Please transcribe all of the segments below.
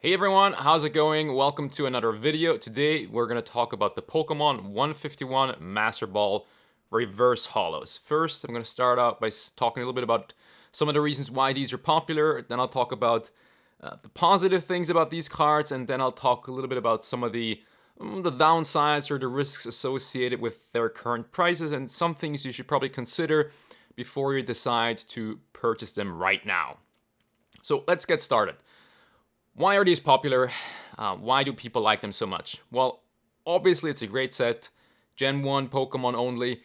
Hey everyone, how's it going? Welcome to another video. Today we're going to talk about the Pokemon 151 Master Ball Reverse Holos. First, I'm going to start out by talking a little bit about some of the reasons why these are popular. Then I'll talk about the positive things about these cards, and then I'll talk a little bit about some of the downsides or the risks associated with their current prices and some things you should probably consider before you decide to purchase them right now. So let's get started. Why are these popular? Why do people like them so much? Well, obviously it's a great set, Gen 1 Pokemon only,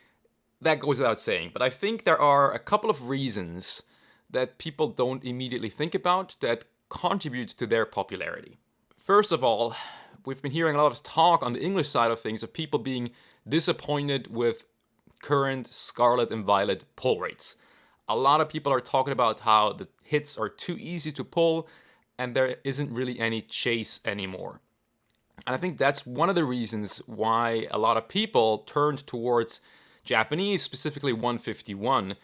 that goes without saying. But I think there are a couple of reasons that people don't immediately think about that contribute to their popularity. First of all, we've been hearing a lot of talk on the English side of things of people being disappointed with current Scarlet and Violet pull rates. A lot of people are talking about how the hits are too easy to pull and there isn't really any chase anymore. And I think that's one of the reasons why a lot of people turned towards Japanese, specifically 151,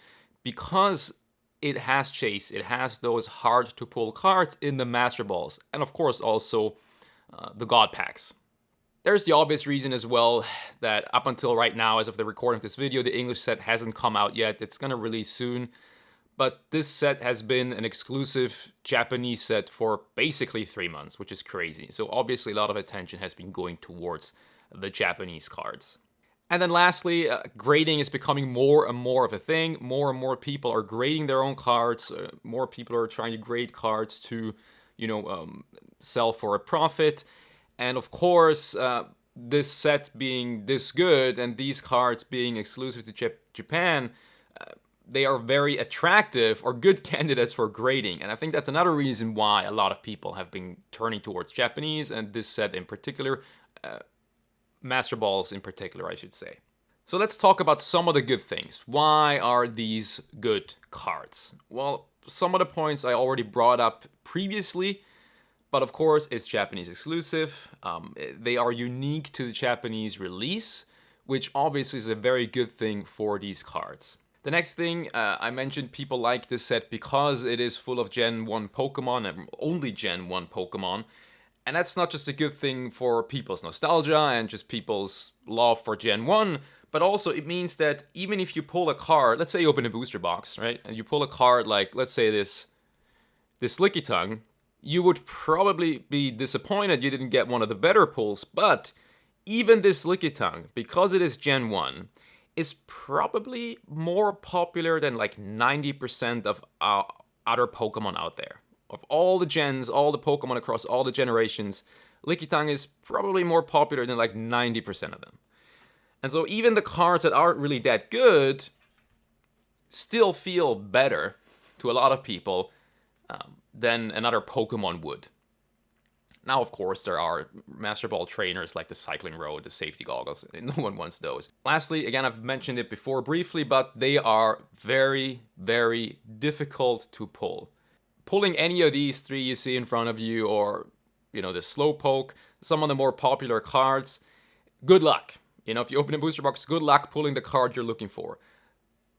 because it has chase, it has those hard to pull cards in the Master Balls, and of course also the God Packs. There's the obvious reason as well that up until right now, as of the recording of this video, the English set hasn't come out yet. It's gonna release soon. But this set has been an exclusive Japanese set for basically 3 months, which is crazy. So obviously a lot of attention has been going towards the Japanese cards. And then lastly, grading is becoming more and more of a thing. More and more people are grading their own cards. More people are trying to grade cards to, sell for a profit. And of course, this set being this good and these cards being exclusive to Japan, they are very attractive or good candidates for grading. And I think that's another reason why a lot of people have been turning towards Japanese and this set in particular, Master Balls in particular, I should say. So let's talk about some of the good things. Why are these good cards? Well, some of the points I already brought up previously, but of course it's Japanese exclusive. They are unique to the Japanese release, which obviously is a very good thing for these cards. The next thing, I mentioned people like this set because it is full of Gen 1 Pokemon and only Gen 1 Pokemon. And that's not just a good thing for people's nostalgia and just people's love for Gen 1, but also it means that even if you pull a card, let's say you open a booster box, right? And you pull a card like, let's say this Lickitung, you would probably be disappointed you didn't get one of the better pulls, but even this Lickitung, because it is Gen 1, is probably more popular than like 90% of other Pokemon out there. Of all the gens, all the Pokemon across all the generations, Lickitung is probably more popular than like 90% of them. And so even the cards that aren't really that good still feel better to a lot of people than another Pokemon would. Now, of course, there are Master Ball trainers like the Cycling Road, the safety goggles. No one wants those. Lastly, again, I've mentioned it before briefly, but they are very, very difficult to pull. Pulling any of these three you see in front of you, or, the Slowpoke, some of the more popular cards, good luck. If you open a booster box, good luck pulling the card you're looking for.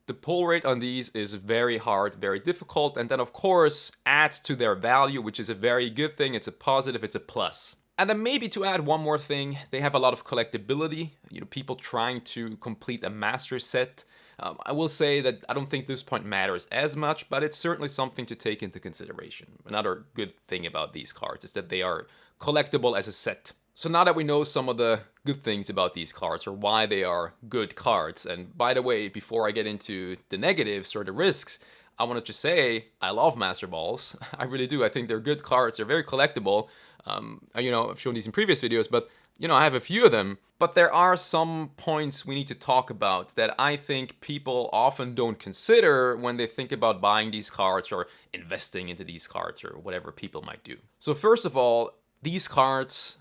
The pull rate on these is very hard, very difficult, and then of course adds to their value, which is a very good thing. It's a positive, it's a plus. And then maybe to add one more thing, they have a lot of collectability. People trying to complete a master set. I will say that I don't think this point matters as much, but it's certainly something to take into consideration. Another good thing about these cards is that they are collectible as a set. So now that we know some of the good things about these cards or why they are good cards, and by the way, before I get into the negatives or the risks, I want to just say I love Master Balls. I really do. I think they're good cards. They're very collectible. I've shown these in previous videos, but I have a few of them. But there are some points we need to talk about that I think people often don't consider when they think about buying these cards or investing into these cards or whatever people might do. So first of all, these cards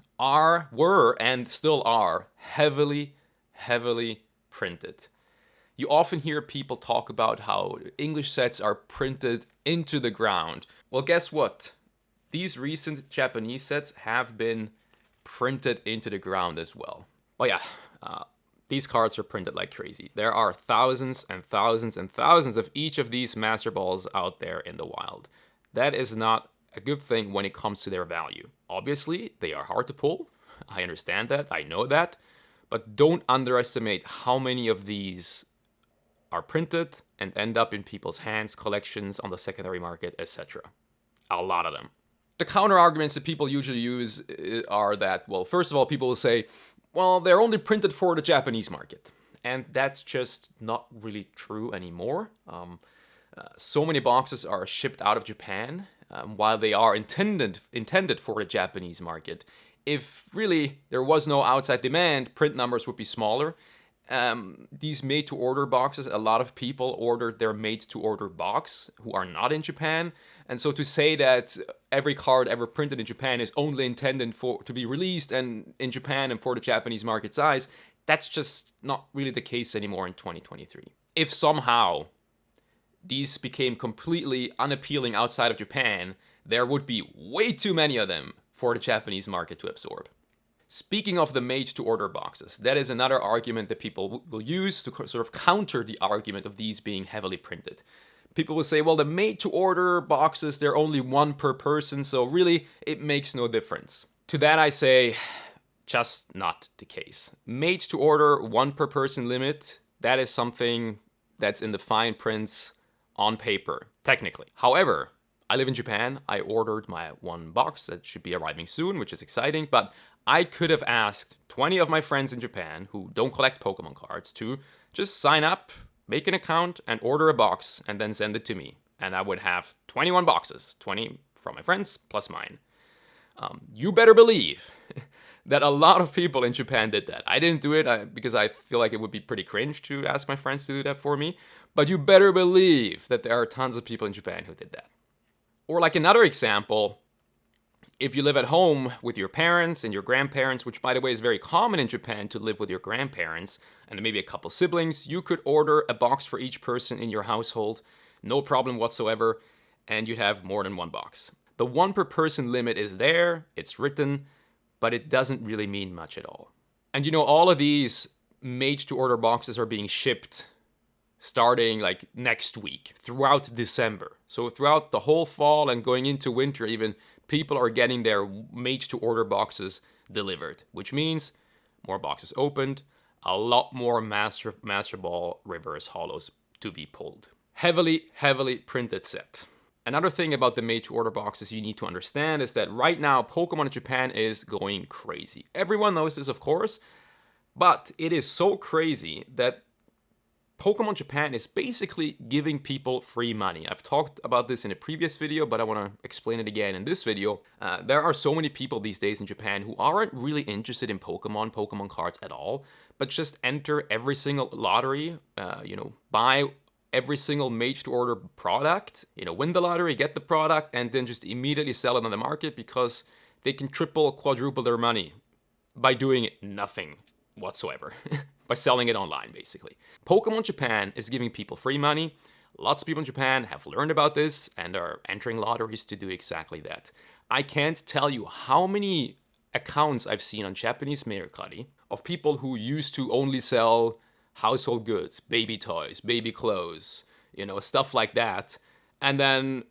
were, and still are, heavily, heavily printed. You often hear people talk about how English sets are printed into the ground. Well, guess what? These recent Japanese sets have been printed into the ground as well. Well, yeah, these cards are printed like crazy. There are thousands and thousands and thousands of each of these Master Balls out there in the wild. That is not a good thing when it comes to their value. Obviously, they are hard to pull. I understand that, I know that, but don't underestimate how many of these are printed and end up in people's hands, collections on the secondary market, etc. A lot of them. The counter arguments that people usually use are that, well, first of all, people will say, well, they're only printed for the Japanese market. And that's just not really true anymore. So many boxes are shipped out of Japan, while they are intended for the Japanese market. If really there was no outside demand, print numbers would be smaller. These made-to-order boxes, a lot of people ordered their made-to-order box who are not in Japan. And so to say that every card ever printed in Japan is only intended to be released and in Japan and for the Japanese market size, that's just not really the case anymore in 2023. If somehow these became completely unappealing outside of Japan, there would be way too many of them for the Japanese market to absorb. Speaking of the made-to-order boxes, that is another argument that people will use to sort of counter the argument of these being heavily printed. People will say, well, the made-to-order boxes, they're only one per person, so really, it makes no difference. To that I say, just not the case. Made-to-order, one per person limit, that is something that's in the fine prints on paper, technically. However, I live in Japan. I ordered my one box that should be arriving soon, which is exciting, but I could have asked 20 of my friends in Japan who don't collect Pokemon cards to just sign up, make an account, and order a box, and then send it to me. And I would have 21 boxes, 20 from my friends plus mine. You better believe that a lot of people in Japan did that. I didn't do it because I feel like it would be pretty cringe to ask my friends to do that for me. But you better believe that there are tons of people in Japan who did that. Or like another example, if you live at home with your parents and your grandparents, which by the way is very common in Japan to live with your grandparents and maybe a couple siblings, you could order a box for each person in your household, no problem whatsoever, and you'd have more than one box. The one per person limit is there, it's written, but it doesn't really mean much at all. And you know, all of these made-to-order boxes are being shipped starting like next week, throughout December. So throughout the whole fall and going into winter even, people are getting their made-to-order boxes delivered, which means more boxes opened, a lot more Master Ball Reverse Holos to be pulled. Heavily printed set. Another thing about the made-to-order boxes you need to understand is that right now Pokemon in Japan is going crazy. Everyone knows this, of course, but it is so crazy that Pokemon Japan is basically giving people free money. I've talked about this in a previous video, but I want to explain it again in this video. There are so many people these days in Japan who aren't really interested in Pokemon cards at all, but just enter every single lottery, buy every single made-to-order product, win the lottery, get the product, and then just immediately sell it on the market because they can triple, quadruple their money by doing nothing whatsoever. By selling it online, basically. Pokemon Japan is giving people free money. Lots of people in Japan have learned about this and are entering lotteries to do exactly that. I can't tell you how many accounts I've seen on Japanese Mercari of people who used to only sell household goods, baby toys, baby clothes, stuff like that. And then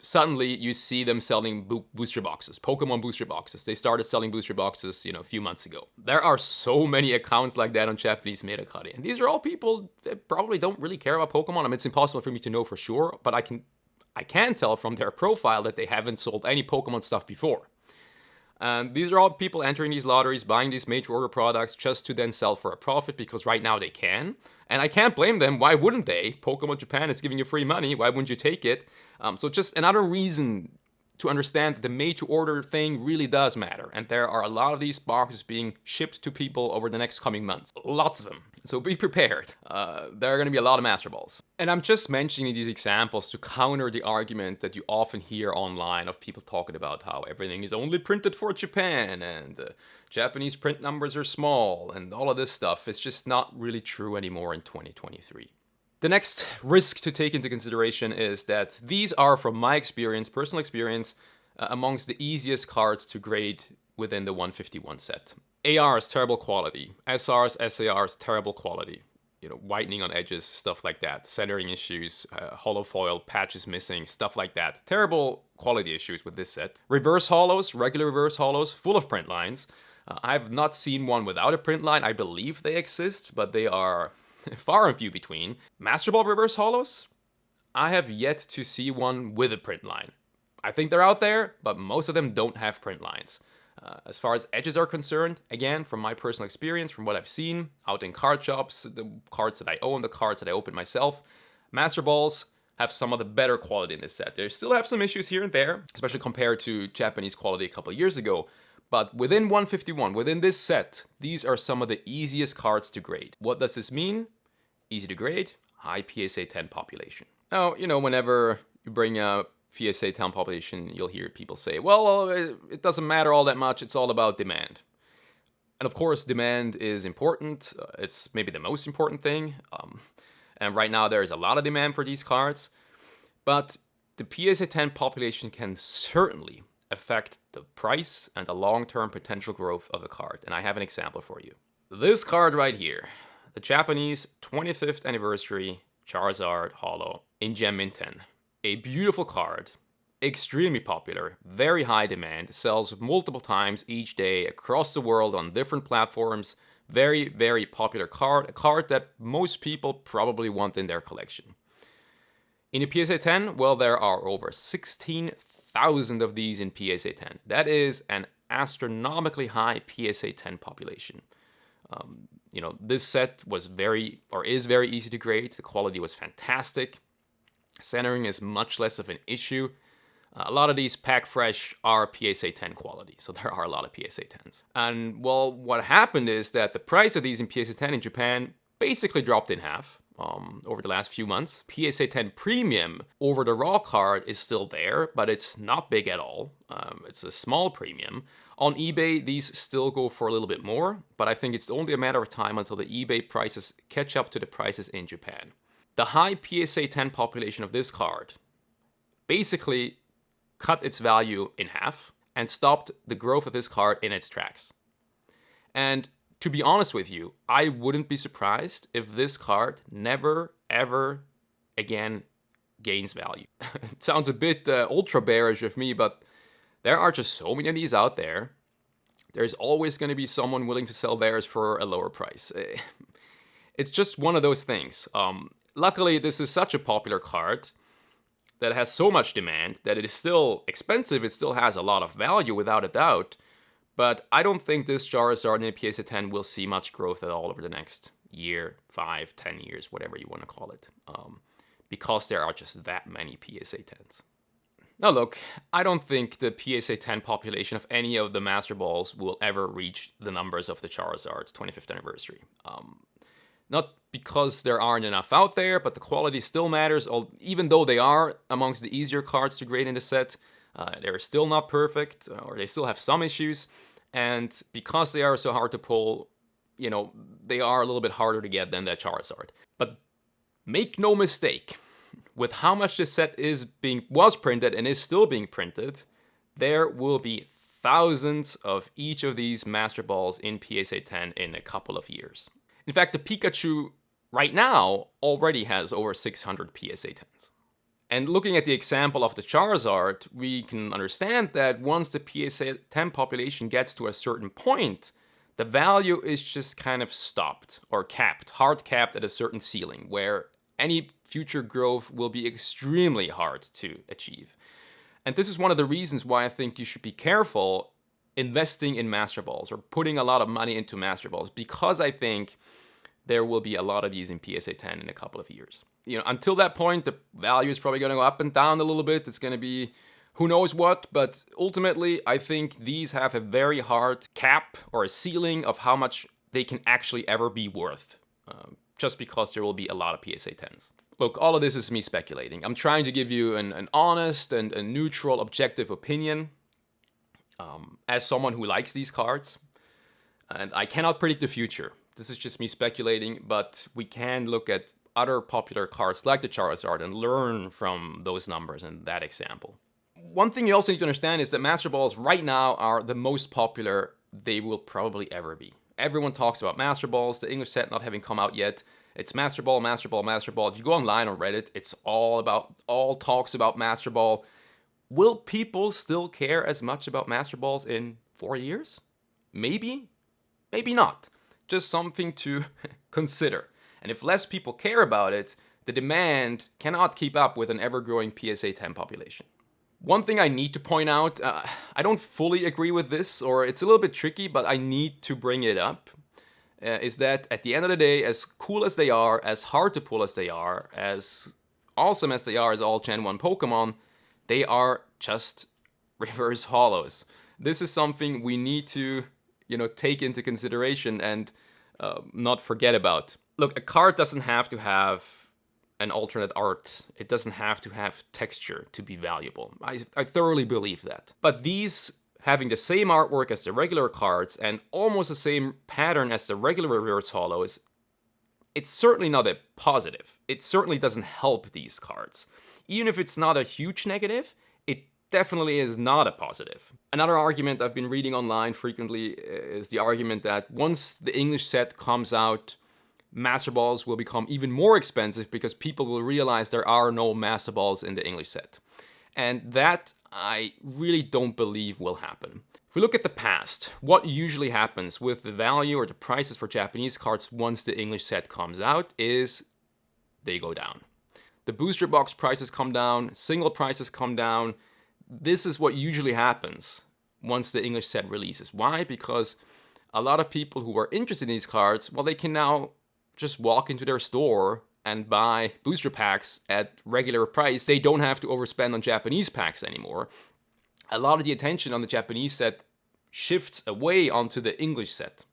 suddenly you see them selling booster boxes, Pokemon booster boxes. They started selling booster boxes, a few months ago. There are so many accounts like that on Japanese Mercari. And these are all people that probably don't really care about Pokemon. I mean, it's impossible for me to know for sure, but I can tell from their profile that they haven't sold any Pokemon stuff before. And these are all people entering these lotteries, buying these made-to-order products just to then sell for a profit because right now they can. And I can't blame them. Why wouldn't they? Pokemon Japan is giving you free money. Why wouldn't you take it? So just another reason to understand that the made-to-order thing really does matter. And there are a lot of these boxes being shipped to people over the next coming months. Lots of them. So be prepared. There are going to be a lot of Master Balls. And I'm just mentioning these examples to counter the argument that you often hear online of people talking about how everything is only printed for Japan and Japanese print numbers are small and all of this stuff. It's just not really true anymore in 2023. The next risk to take into consideration is that these are, from my experience, personal experience, amongst the easiest cards to grade within the 151 set. ARs, terrible quality. SRs, SARs, terrible quality. whitening on edges, stuff like that, centering issues, hollow foil, patches missing, stuff like that. Terrible quality issues with this set. Reverse holos, regular reverse holos, full of print lines. I've not seen one without a print line. I believe they exist, but they are far and few between. Master Ball Reverse Holos? I have yet to see one with a print line. I think they're out there, but most of them don't have print lines. As far as edges are concerned, again, from my personal experience, from what I've seen out in card shops, the cards that I own, the cards that I open myself, Master Balls have some of the better quality in this set. They still have some issues here and there, especially compared to Japanese quality a couple of years ago. But within 151, within this set, these are some of the easiest cards to grade. What does this mean? Easy to grade, high PSA 10 population. Now, whenever you bring up PSA 10 population, you'll hear people say, well, it doesn't matter all that much, it's all about demand. And of course, demand is important. It's maybe the most important thing. And right now there is a lot of demand for these cards. But the PSA 10 population can certainly affect the price and the long-term potential growth of a card. And I have an example for you. This card right here, the Japanese 25th anniversary Charizard Holo in Gem Mint 10. A beautiful card, extremely popular, very high demand, sells multiple times each day across the world on different platforms. Very, very popular card, a card that most people probably want in their collection. In a PSA 10, well, there are over 16,000 of these in PSA 10. That is an astronomically high PSA 10 population. This set was is very easy to grade. The quality was fantastic. Centering is much less of an issue. A lot of these pack fresh are PSA 10 quality, so there are a lot of PSA 10s. And well, what happened is that the price of these in PSA 10 in Japan basically dropped in half over the last few months. PSA 10 premium over the raw card is still there, but it's not big at all. It's a small premium. On eBay, these still go for a little bit more, but I think it's only a matter of time until the eBay prices catch up to the prices in Japan. The high PSA 10 population of this card basically cut its value in half and stopped the growth of this card in its tracks. And to be honest with you, I wouldn't be surprised if this card never, ever again gains value. It sounds a bit ultra bearish of me, but there are just so many of these out there. There's always going to be someone willing to sell theirs for a lower price. It's just one of those things. Luckily, this is such a popular card that has so much demand that it is still expensive. It still has a lot of value without a doubt. But I don't think this Charizard in a PSA 10 will see much growth at all over the next year, 5, 10 years, whatever you want to call it. Because there are just that many PSA 10s. Now look, I don't think the PSA 10 population of any of the Master Balls will ever reach the numbers of the Charizard's 25th anniversary. Not because there aren't enough out there, but the quality still matters. Even though they are amongst the easier cards to grade in the set, they're still not perfect, or they still have some issues. And because they are so hard to pull, they are a little bit harder to get than that Charizard. But make no mistake, with how much this set was printed and is still being printed, there will be thousands of each of these Master Balls in PSA 10 in a couple of years. In fact, the Pikachu right now already has over 600 PSA 10s. And looking at the example of the Charizard, we can understand that once the PSA 10 population gets to a certain point, the value is just kind of stopped or capped, hard capped at a certain ceiling, where any future growth will be extremely hard to achieve. And this is one of the reasons why I think you should be careful investing in Master Balls or putting a lot of money into Master Balls, because I think there will be a lot of these in PSA 10 in a couple of years. Until that point, the value is probably going to go up and down a little bit. It's going to be who knows what, but ultimately, I think these have a very hard cap or a ceiling of how much they can actually ever be worth, just because there will be a lot of PSA 10s. Look, all of this is me speculating. I'm trying to give you an honest and a neutral, objective opinion as someone who likes these cards. And I cannot predict the future. This is just me speculating, but we can look at other popular cards like the Charizard and learn from those numbers and that example. One thing you also need to understand is that Master Balls right now are the most popular they will probably ever be. Everyone talks about Master Balls, the English set not having come out yet, It's Master Ball, Master Ball, Master Ball. If you go online on Reddit, it's all talks about Master Ball. Will people still care as much about Master Balls in 4 years? Maybe, maybe not. Just something to consider. And if less people care about it, the demand cannot keep up with an ever-growing PSA 10 population. One thing I need to point out, I don't fully agree with this, or it's a little bit tricky, but I need to bring it up, is that at the end of the day, as cool as they are, as hard to pull as they are, as awesome as they are as all Gen 1 Pokemon, they are just reverse holos. This is something we need to, take into consideration and not forget about. Look, a card doesn't have to have an alternate art. It doesn't have to have texture to be valuable. I thoroughly believe that. But these having the same artwork as the regular cards and almost the same pattern as the regular reverse holos, it's certainly not a positive. It certainly doesn't help these cards. Even if it's not a huge negative, it definitely is not a positive. Another argument I've been reading online frequently is the argument that once the English set comes out, Master Balls will become even more expensive because people will realize there are no Master Balls in the English set. And that I really don't believe will happen. If we look at the past, what usually happens with the value or the prices for Japanese cards once the English set comes out is they go down. The booster box prices come down, single prices come down. This is what usually happens once the English set releases. Why? Because a lot of people who are interested in these cards, well, they can now just walk into their store and buy booster packs at regular price. They don't have to overspend on Japanese packs anymore. A lot of the attention on the Japanese set shifts away onto the English set.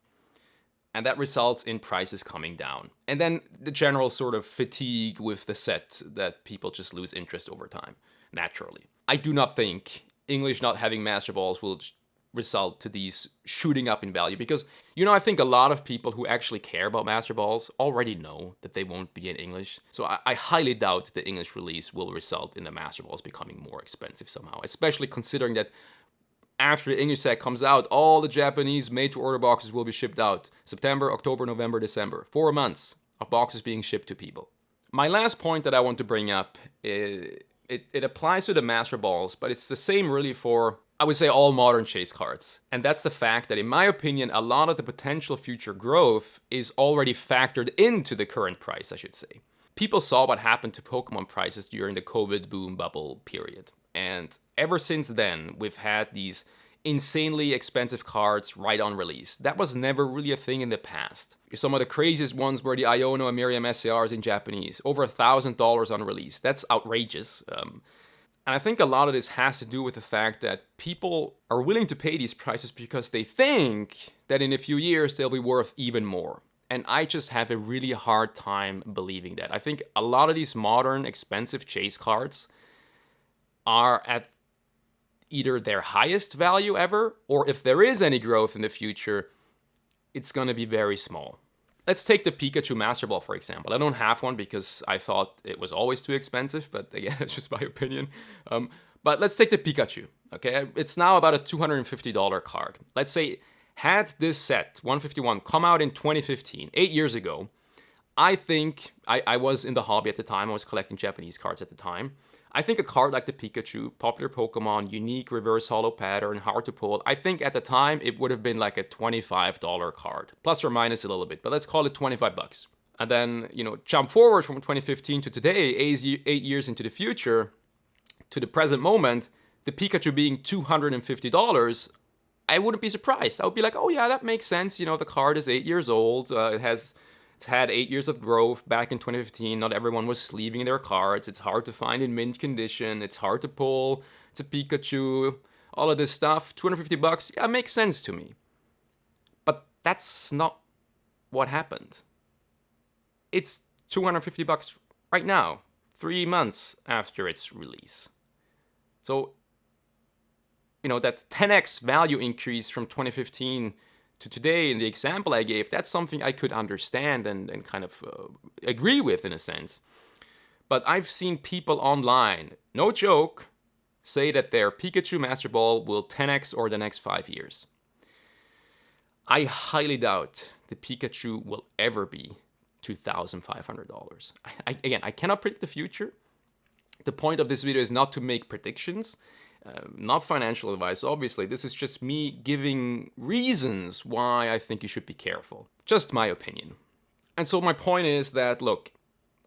And that results in prices coming down. And then the general sort of fatigue with the set that people just lose interest over time, naturally. I do not think English not having Master Balls will result to these shooting up in value because, I think a lot of people who actually care about Master Balls already know that they won't be in English. So I highly doubt the English release will result in the Master Balls becoming more expensive somehow, especially considering that after the English set comes out, all the Japanese made-to-order boxes will be shipped out. September, October, November, December. 4 months of boxes being shipped to people. My last point that I want to bring up, it applies to the Master Balls, but it's the same really for, I would say, all modern chase cards. And that's the fact that, in my opinion, a lot of the potential future growth is already factored into the current price, I should say. People saw what happened to Pokemon prices during the COVID boom bubble period. And ever since then, we've had these insanely expensive cards right on release. That was never really a thing in the past. Some of the craziest ones were the Iono and Miriam SCRs in Japanese. Over $1,000 on release. That's outrageous. And I think a lot of this has to do with the fact that people are willing to pay these prices because they think that in a few years they'll be worth even more. And I just have a really hard time believing that. I think a lot of these modern expensive chase cards are at either their highest value ever, or if there is any growth in the future, it's going to be very small. Let's take the Pikachu Master Ball, for example. I don't have one because I thought it was always too expensive, but again, that's just my opinion. But let's take the Pikachu, okay? It's now about a $250 card. Let's say, had this set, 151, come out in 2015, 8 years ago, I think, I was in the hobby at the time, I was collecting Japanese cards at the time. I think a card like the Pikachu, popular Pokemon, unique reverse holo pattern, hard to pull, I think at the time it would have been like a $25 card, plus or minus a little bit, but let's call it 25 bucks. And then, jump forward from 2015 to today, 8 years into the future, to the present moment, the Pikachu being $250, I wouldn't be surprised. I would be like, oh yeah, that makes sense. The card is 8 years old, It's had 8 years of growth back in 2015. Not everyone was sleeving their cards. It's hard to find in mint condition. It's hard to pull. It's a Pikachu. All of this stuff. 250 bucks. Yeah, it makes sense to me. But that's not what happened. It's 250 bucks right now, 3 months after its release. So, that 10x value increase from 2015 to today in the example I gave, that's something I could understand and kind of agree with in a sense. But I've seen people online, no joke, say that their Pikachu Master Ball will 10x over the next 5 years. I highly doubt the Pikachu will ever be $2,500. Again, I cannot predict the future. The point of this video is not to make predictions, not financial advice, obviously. This is just me giving reasons why I think you should be careful. Just my opinion. And so my point is that, look,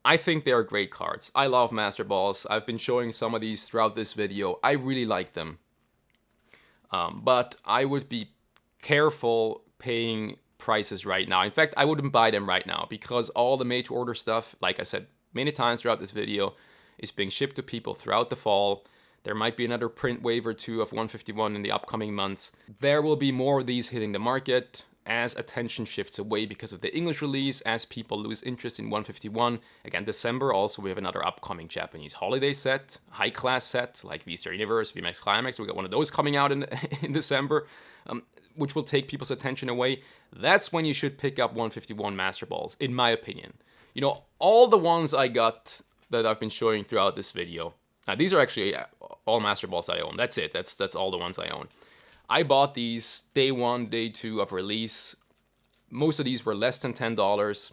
I think they are great cards. I love Master Balls. I've been showing some of these throughout this video. I really like them. But I would be careful paying prices right now. In fact, I wouldn't buy them right now because all the made to order stuff, like I said many times throughout this video, is being shipped to people throughout the fall. There might be another print wave or two of 151 in the upcoming months. There will be more of these hitting the market as attention shifts away because of the English release, as people lose interest in 151. Again, December also we have another upcoming Japanese holiday set, high class set like V-Star Universe, VMAX Climax. We got one of those coming out in December, which will take people's attention away. That's when you should pick up 151 Master Balls, in my opinion. You know, all the ones I got that I've been showing throughout this video, these are actually all Master Balls I own. That's it. That's all the ones I own. I bought these day 1, day 2 of release. Most of these were less than $10.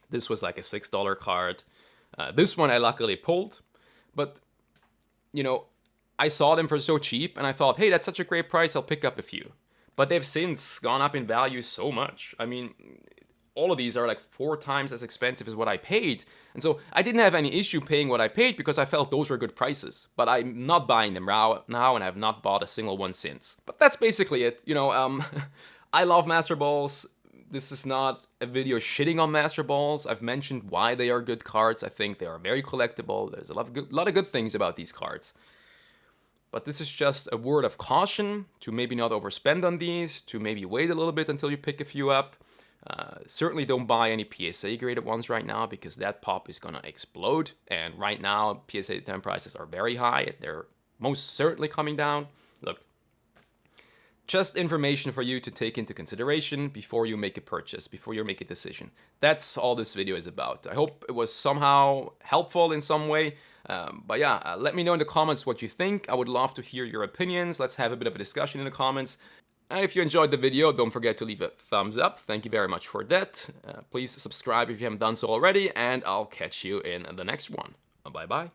This was like a $6 card. This one I luckily pulled, but you know, I saw them for so cheap and I thought, hey, that's such a great price, I'll pick up a few. But they've since gone up in value so much. I mean, all of these are like 4 times as expensive as what I paid. And so I didn't have any issue paying what I paid because I felt those were good prices. But I'm not buying them now and I've not bought a single one since. But that's basically it. You know, I love Master Balls. This is not a video shitting on Master Balls. I've mentioned why they are good cards. I think they are very collectible. There's a lot of good things about these cards. But this is just a word of caution to maybe not overspend on these, to maybe wait a little bit until you pick a few up. Certainly don't buy any PSA graded ones right now because that pop is gonna explode. And right now, PSA 10 prices are very high. They're most certainly coming down. Look, just information for you to take into consideration before you make a purchase, before you make a decision. That's all this video is about. I hope it was somehow helpful in some way. But yeah, let me know in the comments what you think. I would love to hear your opinions. Let's have a bit of a discussion in the comments. And if you enjoyed the video, don't forget to leave a thumbs up. Thank you very much for that. Please subscribe if you haven't done so already, and I'll catch you in the next one. Bye-bye.